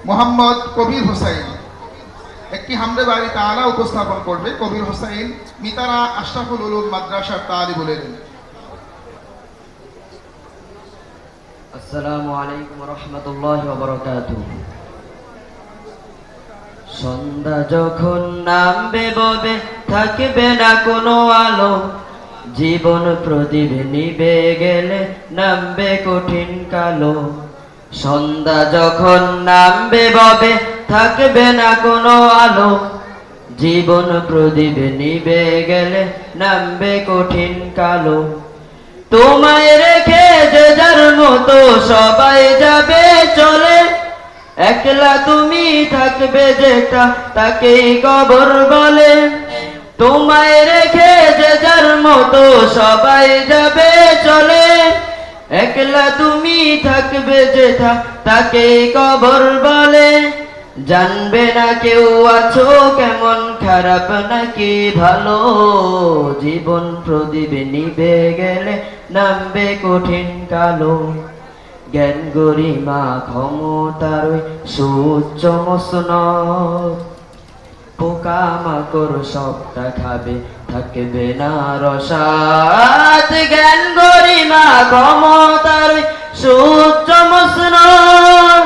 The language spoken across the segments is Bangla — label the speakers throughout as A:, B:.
A: মোহাম্মদ কবির হোসাইন একটি হামদে বাড়ি তাআলা উপস্থাপন করবে। কবির হোসাইন মিতারা আশরাফুল উলুম মাদ্রাসার তালিবুল ইলম।
B: আসসালামু আলাইকুম ওয়া রাহমাতুল্লাহি ওয়া বারাকাতুহু। সন্ধ্যা যখন নামবে ববে থাকবে না কোনো আলো, জীবন প্রদীপ নিভে গেলে নামবে কঠিন কালো। সন্ধ্যা যখন নামবে ববে থাকবে না কোনো আলো, জীবন প্রদীপ নিভে গেলে নামবে কঠিন কালো। তোমায় রেখে যে যার মতো সবাই যাবে চলে, একলা তুমি থাকবে যেটা তাকেই কবর বলে। তোমায় রেখে যে যার মতো সবাই যাবে চলে, একলা তুমি থাকবে যেটা তাকেই কবর বলে। জানবে না কেউ আছো কেমন, খারাপ নাকি ভালো, জীবন প্রদীপ নিভে গেলে নামবে কঠিন কালো। জ্ঞান গরিমা ক্ষমতার সুউচ্চ মসনদ, পোকামাকড় সবটা খাবে থাকবে না রসাদ। জ্ঞান গরিমা ক্ষমতার সুউচ্চ মসনদ,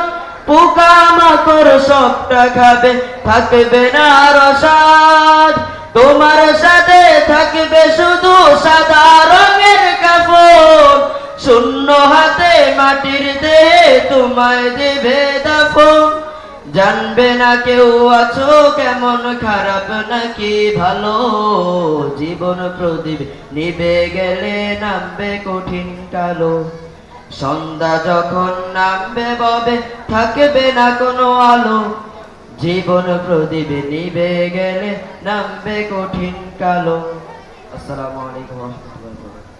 B: পোকামাকড় সবটা খাবে থাকবে না রসাদ। তোমার সাথে থাকবে শুধু সাদা রঙের কাপড়, শূন্য হাতে মাটির দেহে তোমায় দেবে দাফন। জানবে না কেউ আছো কেমন, খারাপ নাকি ভালো, জীবন প্রদীপ নিভে গেলে নামবে কঠিন কালো। সন্ধ্যা যখন নামবে ববে থাকবে না কোনো আলো, জীবন প্রদীপ নিভে গেলে নামবে কঠিন কালো। আসসালামু আলাইকুম ওয়া রাহমাতুল্লাহি ওয়া বারাকাতুহু।